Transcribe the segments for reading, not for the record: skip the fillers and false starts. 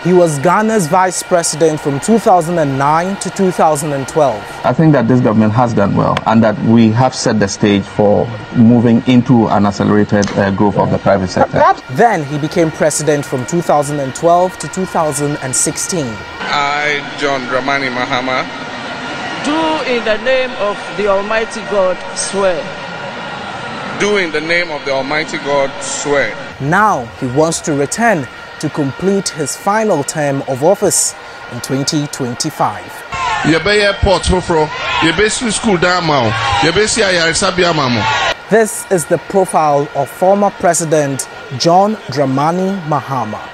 He was Ghana's vice president from 2009 to 2012. I think that this government has done well and that we have set the stage for moving into an accelerated growth of the private sector. Then he became president from 2012 to 2016. I, John Dramani Mahama, do in the name of the Almighty God swear. Do in the name of the Almighty God swear. Now he wants to return to complete his final term of office in 2025. This is the profile of former President John Dramani Mahama.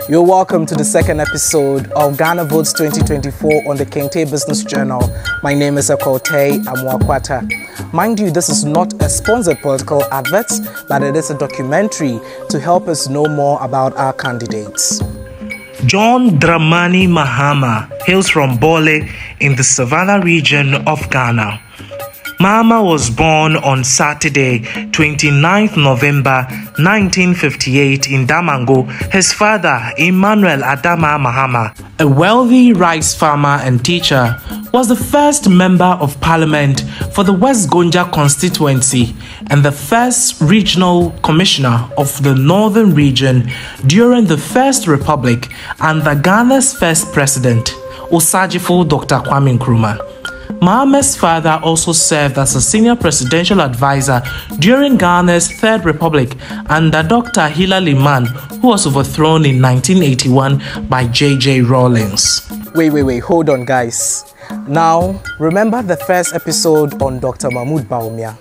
You're welcome to the second episode of Ghana Votes 2024 on the Kente Business Journal. My name is Akote Amwakwata. Mind you, this is not a sponsored political advert, but it is a documentary to help us know more about our candidates. John Dramani Mahama hails from Bole in the Savannah region of Ghana. Mahama was born on Saturday, 29th November 1958 in Damango. His father, Emmanuel Adama Mahama, a wealthy rice farmer and teacher, was the first member of parliament for the West Gonja constituency and the first regional commissioner of the northern region during the First Republic and the Ghana's first president, Osajifo Dr. Kwame Nkrumah. Mahama's father also served as a senior presidential advisor during Ghana's Third Republic under Dr. Hilary Liman, who was overthrown in 1981 by J.J. Rawlings. Wait, hold on guys. Now, remember the first episode on Dr. Mahmoud Bawumia?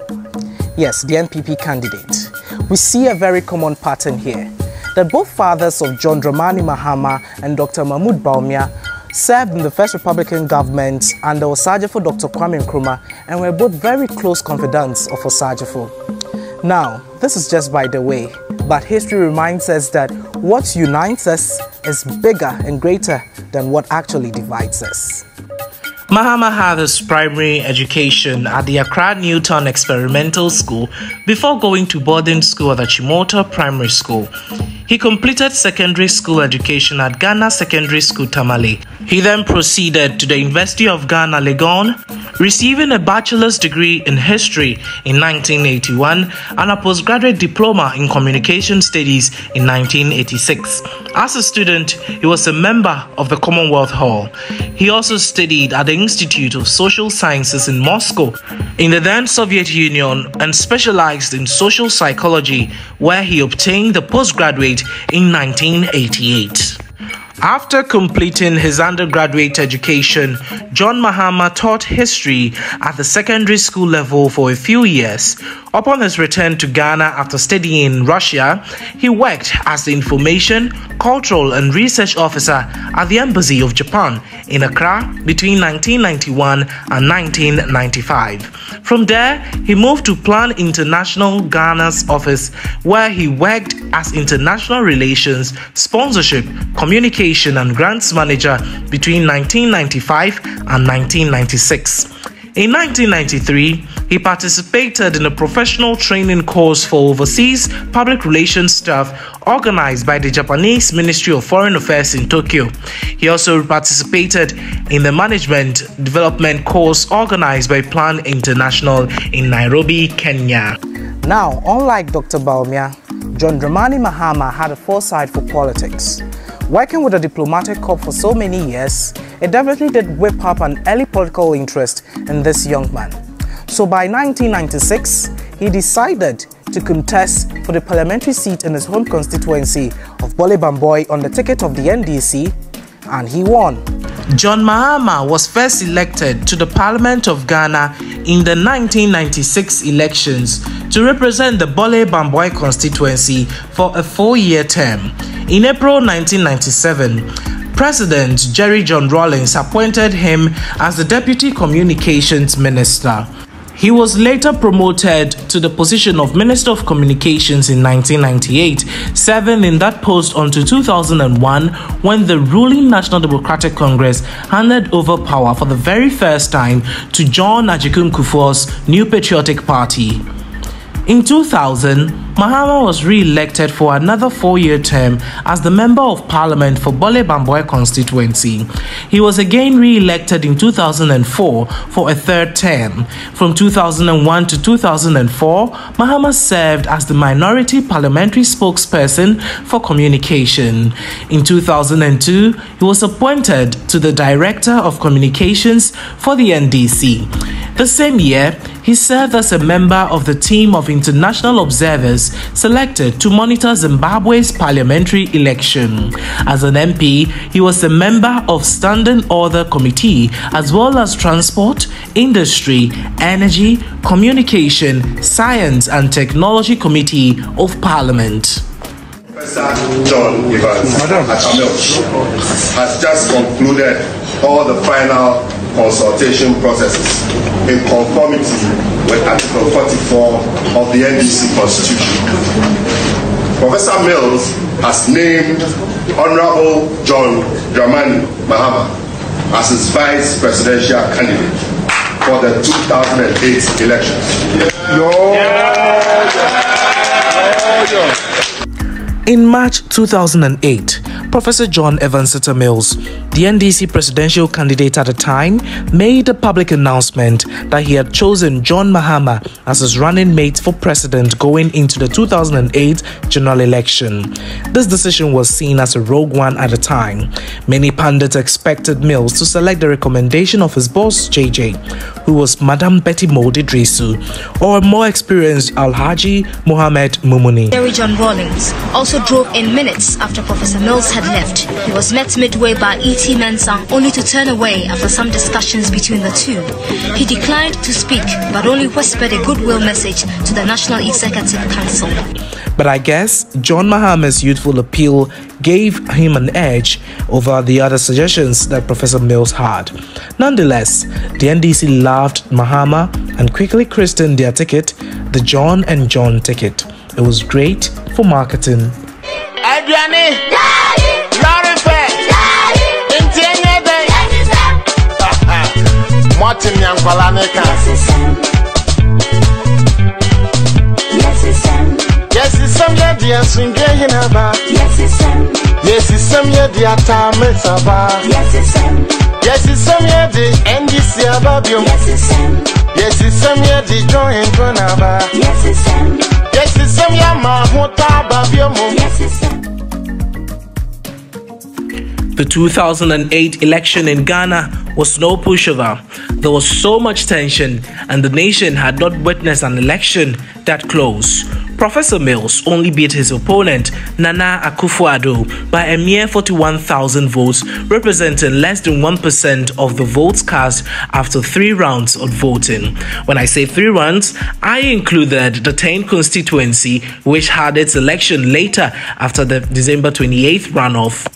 Yes, the NPP candidate. We see a very common pattern here, that both fathers of John Dramani Mahama and Dr. Mahmoud Bawumia served in the first Republican government under Osajifo Dr. Kwame Nkrumah and were both very close confidants of Osajifo. Now, this is just by the way, but history reminds us that what unites us is bigger and greater than what actually divides us. Mahama had his primary education at the Accra Newtown Experimental School before going to boarding school at the Chimota Primary School. He completed secondary school education at Ghana Secondary School Tamale. He then proceeded to the University of Ghana, Legon, receiving a bachelor's degree in history in 1981 and a postgraduate diploma in communication studies in 1986. As a student, he was a member of the Commonwealth Hall. He also studied at the Institute of Social Sciences in Moscow, in the then Soviet Union, and specialized in social psychology, where he obtained the postgraduate in 1988. After completing his undergraduate education, John Mahama taught history at the secondary school level for a few years. Upon his return to Ghana after studying in Russia, he worked as the Information, Cultural and Research Officer at the Embassy of Japan in Accra between 1991 and 1995. From there, he moved to Plan International Ghana's office, where he worked as International Relations, Sponsorship, Communication and Grants Manager between 1995 and 1996. In 1993, he participated in a professional training course for overseas public relations staff organized by the Japanese Ministry of Foreign Affairs in Tokyo. He also participated in the management development course organized by Plan International in Nairobi, Kenya. Now, unlike Dr. Bawumia, John Dramani Mahama had a foresight for politics. Working with a diplomatic corps for so many years, it definitely did whip up an early political interest in this young man. So by 1996, he decided to contest for the parliamentary seat in his home constituency of Bole Bamboy on the ticket of the NDC, and he won. John Mahama was first elected to the Parliament of Ghana in the 1996 elections to represent the Bole Bamboy constituency for a 4-year term. In April 1997, President Jerry John Rawlings appointed him as the Deputy Communications Minister. He was later promoted to the position of Minister of Communications in 1998, serving in that post until 2001 when the ruling National Democratic Congress handed over power for the very first time to John Agyekum Kufuor's New Patriotic Party. In 2000, Mahama was re-elected for another 4-year term as the Member of Parliament for Bole Bamboe constituency. He was again re-elected in 2004 for a third term. From 2001 to 2004, Mahama served as the minority parliamentary spokesperson for communication. In 2002, he was appointed to the Director of Communications for the NDC. The same year, he served as a member of the team of international observers selected to monitor Zimbabwe's parliamentary election. As an MP, he was a member of Standing Order Committee as well as Transport, Industry, Energy, Communication, Science and Technology Committee of Parliament. Professor John Evans has just concluded all the final consultation processes in conformity with Article 44 of the NDC Constitution. Professor Mills has named Honorable John Dramani Mahama as his vice presidential candidate for the 2008 election. In March 2008, Professor John Evans Mills, the NDC presidential candidate at the time, made a public announcement that he had chosen John Mahama as his running mate for president going into the 2008 general election. This decision was seen as a rogue one at the time. Many pundits expected Mills to select the recommendation of his boss JJ, who was Madam Betty Modi Drisu, or a more experienced Alhaji Mohammed Mumuni. Jerry John Rawlings also drove in minutes after Professor Mills had left. He was met midway by E.T. Mensah, only to turn away after some discussions between the two. He declined to speak, but only whispered a goodwill message to the National Executive Council. But I guess John Mahama's youthful appeal gave him an edge over the other suggestions that Professor Mills had. Nonetheless, the NDC loved Mahama and quickly christened their ticket the John and John ticket. It was great for marketing. The 2008 election in Ghana was no pushover. There was so much tension and the nation had not witnessed an election that close. Professor Mills only beat his opponent, Nana Akufo-Addo, by a mere 41,000 votes, representing less than 1% of the votes cast after 3 rounds of voting. When I say 3 rounds, I included the 10th constituency, which had its election later after the December 28th runoff.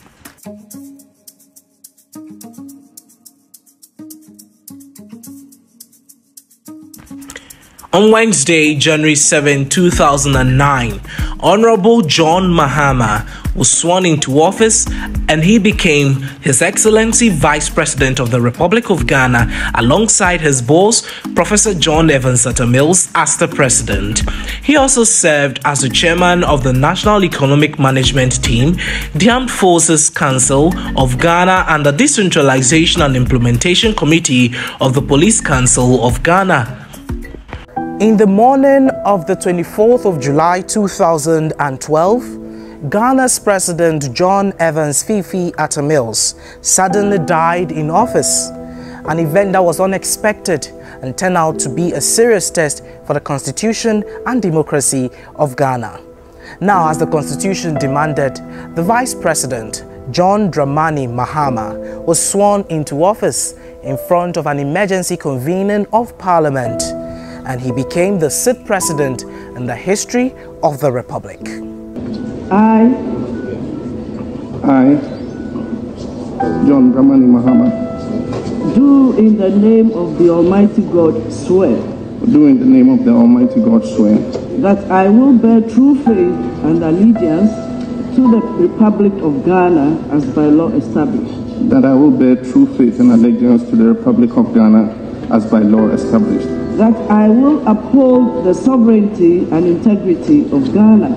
On Wednesday, January 7, 2009, Honorable John Mahama was sworn into office and he became His Excellency Vice President of the Republic of Ghana alongside his boss, Professor John Evans Mills, as the President. He also served as the Chairman of the National Economic Management Team, the Armed Forces Council of Ghana and the Decentralization and Implementation Committee of the Police Council of Ghana. In the morning of the 24th of July 2012, Ghana's President John Evans Fifi Atta Mills suddenly died in office, an event that was unexpected and turned out to be a serious test for the Constitution and democracy of Ghana. Now, as the Constitution demanded, the Vice President, John Dramani Mahama, was sworn into office in front of an emergency convening of Parliament, and he became the 6th president in the history of the Republic. I, John Dramani Mahama, do in the name of the Almighty God swear. Do in the name of the Almighty God swear. That I will bear true faith and allegiance to the Republic of Ghana as by law established. That I will bear true faith and allegiance to the Republic of Ghana as by law established. that I will uphold the sovereignty and integrity of Ghana.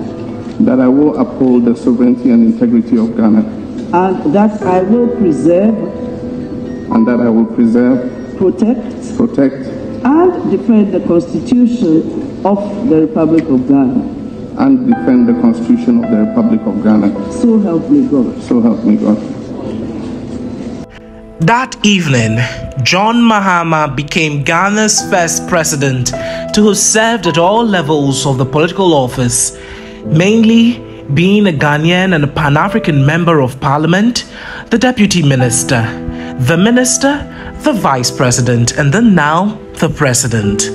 That I will uphold the sovereignty and integrity of Ghana. And that I will preserve. And that I will preserve. Protect. And defend the Constitution of the Republic of Ghana. And defend the Constitution of the Republic of Ghana. So help me God. So help me God. That evening, John Mahama became Ghana's first president to have served at all levels of the political office, mainly being a Ghanaian and a Pan-African member of parliament, the deputy minister, the vice president, and then now the president.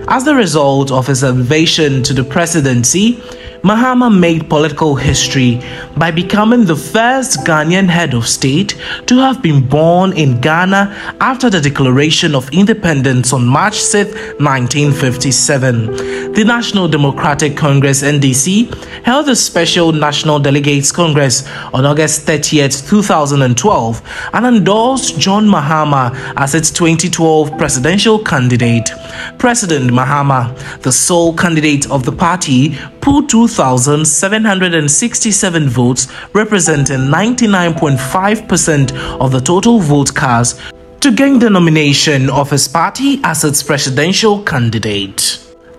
As the result of his elevation to the presidency, Mahama made political history by becoming the first Ghanaian head of state to have been born in Ghana after the declaration of independence on March 6, 1957. The National Democratic Congress (NDC) held a special National Delegates Congress on August 30, 2012 and endorsed John Mahama as its 2012 presidential candidate. President Mahama, the sole candidate of the party, pulled 2,767 votes, representing 99.5% of the total vote cast, to gain the nomination of his party as its presidential candidate.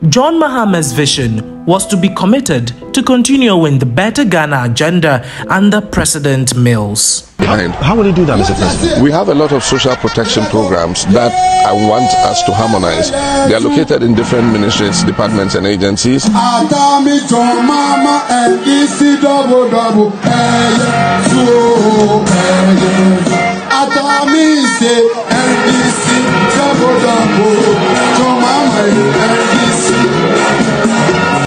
John Mahama's vision was to be committed to continuing the Better Ghana agenda under President Mills. How will you do that, Mr. President? We have a lot of social protection programs that I want us to harmonize. They are located in different ministries, departments, and agencies.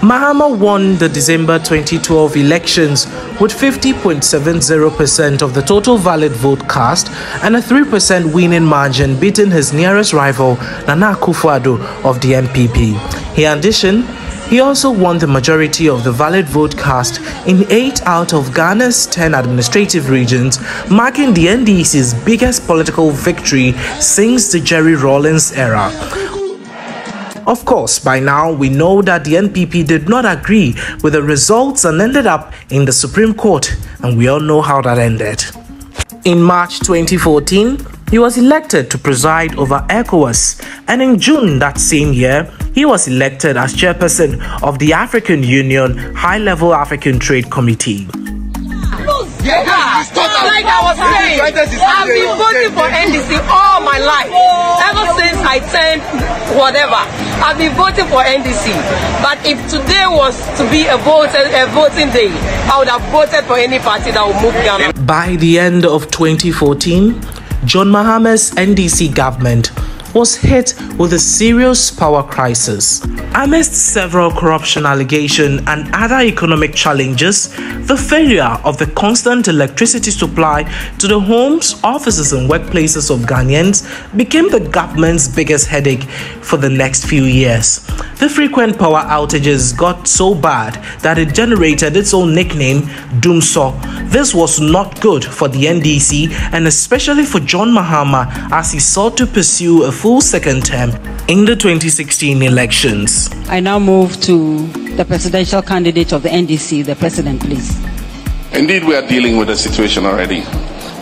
Mahama won the December 2012 elections with 50.70% of the total valid vote cast and a 3% winning margin, beating his nearest rival, Nana Akufo-Addo of the NPP. In addition, he also won the majority of the valid vote cast in 8 out of Ghana's 10 administrative regions, marking the NDC's biggest political victory since the Jerry Rawlings era. Of course, by now we know that the NPP did not agree with the results and ended up in the Supreme Court, and we all know how that ended. In March 2014, he was elected to preside over ECOWAS, and in June that same year, he was elected as chairperson of the African Union High-Level African Trade Committee. Like I was saying, I've been voting for NDC all my life. Ever since I turned whatever, I've been voting for NDC. But if today was to be a voting day, I would have voted for any party that would move Ghana. By the end of 2014, John Mahama's NDC government was hit with a serious power crisis. Amidst several corruption allegations and other economic challenges, the failure of the constant electricity supply to the homes, offices and workplaces of Ghanaians became the government's biggest headache for the next few years. The frequent power outages got so bad that it generated its own nickname, Doomso. This was not good for the NDC and especially for John Mahama as he sought to pursue a full second term in the 2016 elections. I now move to the presidential candidate of the NDC, the president, please. Indeed, we are dealing with a situation already.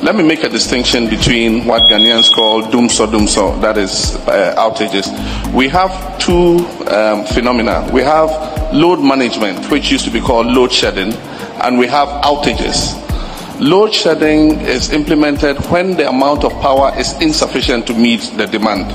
Let me make a distinction between what Ghanaians call doomso, that is outages. We have two phenomena. We have load management, which used to be called load shedding, and we have outages. Load shedding is implemented when the amount of power is insufficient to meet the demand.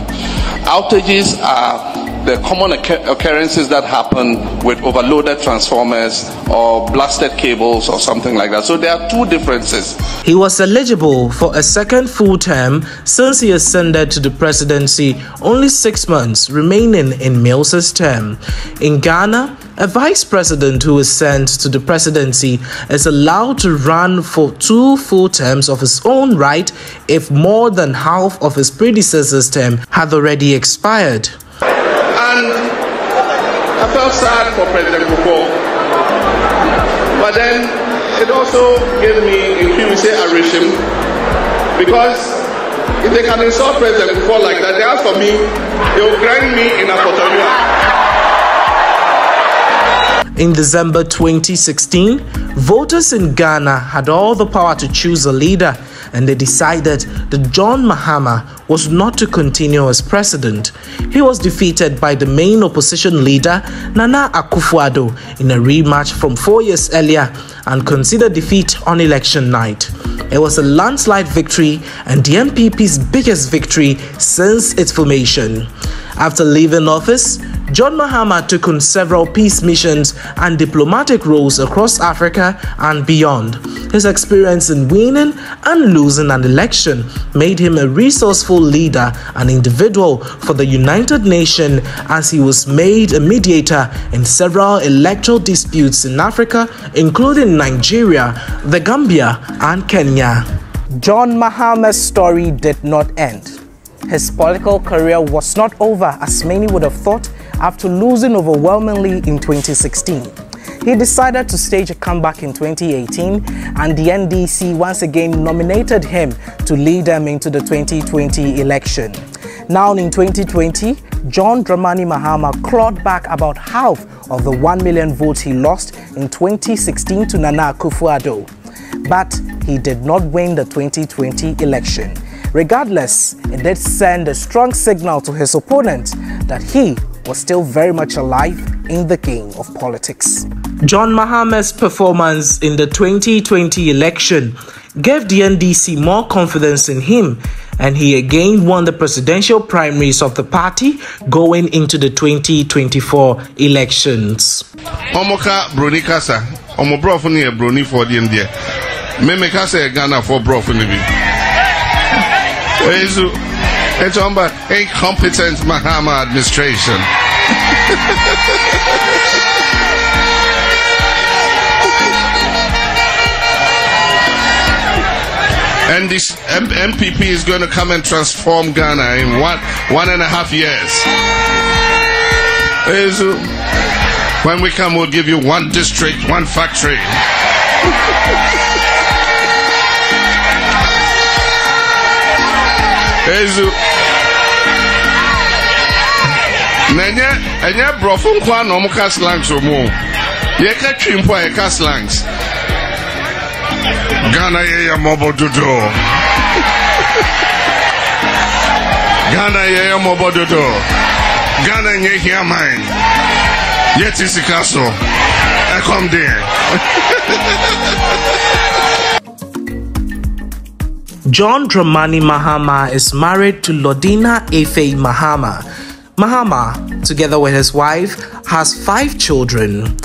Outages are the common occurrences that happen with overloaded transformers or blasted cables or something like that. So there are two differences. He was eligible for a second full term since he ascended to the presidency only 6 months remaining in Mills's term. In Ghana, a vice president who is sent to the presidency is allowed to run for 2 full terms of his own right if more than half of his predecessor's term had already expired. And I felt sad for President Kufo, but then it also gave me, if you say, a regime, because If they can insult President before like that, they ask for me, they will grind me in a Kotoria. In December 2016, voters in Ghana had all the power to choose a leader, and they decided that John Mahama was not to continue as president. He was defeated by the main opposition leader, Nana Akufo-Addo, in a rematch from 4 years earlier and considered defeat on election night. It was a landslide victory and the NPP's biggest victory since its formation. After leaving office, John Mahama took on several peace missions and diplomatic roles across Africa and beyond. His experience in winning and losing an election made him a resourceful leader and individual for the United Nations, as he was made a mediator in several electoral disputes in Africa, including Nigeria, the Gambia, and Kenya. John Mahama's story did not end. His political career was not over, as many would have thought, after losing overwhelmingly in 2016. He decided to stage a comeback in 2018, and the NDC once again nominated him to lead them into the 2020 election. Now in 2020, John Dramani Mahama clawed back about half of the 1 million votes he lost in 2016 to Nana Akufo-Addo. But he did not win the 2020 election. Regardless, it did send a strong signal to his opponent that he was still very much alive in the game of politics. John Mahama's performance in the 2020 election gave the NDC more confidence in him, and he again won the presidential primaries of the party going into the 2024 elections. Omoka Bruni Kasa, Omo Brofuni a Bruni for the India. Meme Kasa Ghana for Brofuni. It's on by incompetent Mahama administration. And this MPP is going to come and transform Ghana in 1.5 years. When we come, we'll give you 1 district, 1 factory. Enya brofun kwa no muka slangs omo. Ye ka twimpo ye ka slangs. Ghana ye ya mobododo. Ghana ye ya mobododo. Ghana ye here mine. Yet is Picasso. I come there. John Dramani Mahama is married to Lodina Efe Mahama. Mahama, together with his wife, has 5 children.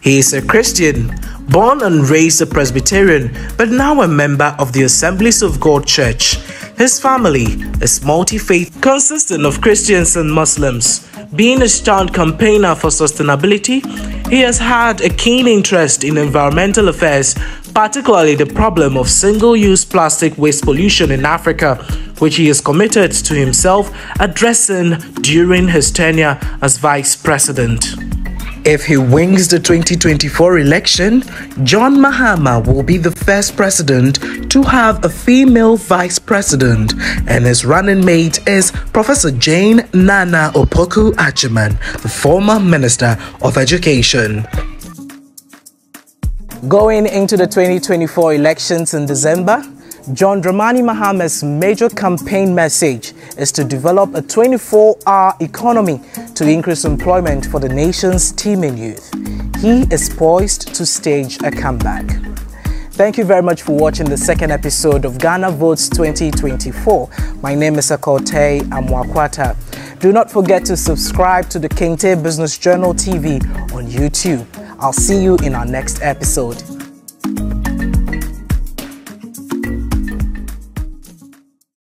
He is a Christian, born and raised a Presbyterian, but now a member of the Assemblies of God Church. His family is multi-faith, consisting of Christians and Muslims. Being a staunch campaigner for sustainability, he has had a keen interest in environmental affairs, particularly the problem of single-use plastic waste pollution in Africa, which he is committed to himself addressing during his tenure as vice president. If he wins the 2024 election, John Mahama will be the first president to have a female vice president, and his running mate is Professor Jane Nana Opoku-Agyeman, the former Minister of Education. Going into the 2024 elections in December, John Dramani Mahama's major campaign message is to develop a 24-hour economy to increase employment for the nation's teeming youth. He is poised to stage a comeback. Thank you very much for watching the second episode of Ghana Votes 2024. My name is Akote Amwakwata. Do not forget to subscribe to the Kente Business Journal TV on YouTube. I'll see you in our next episode.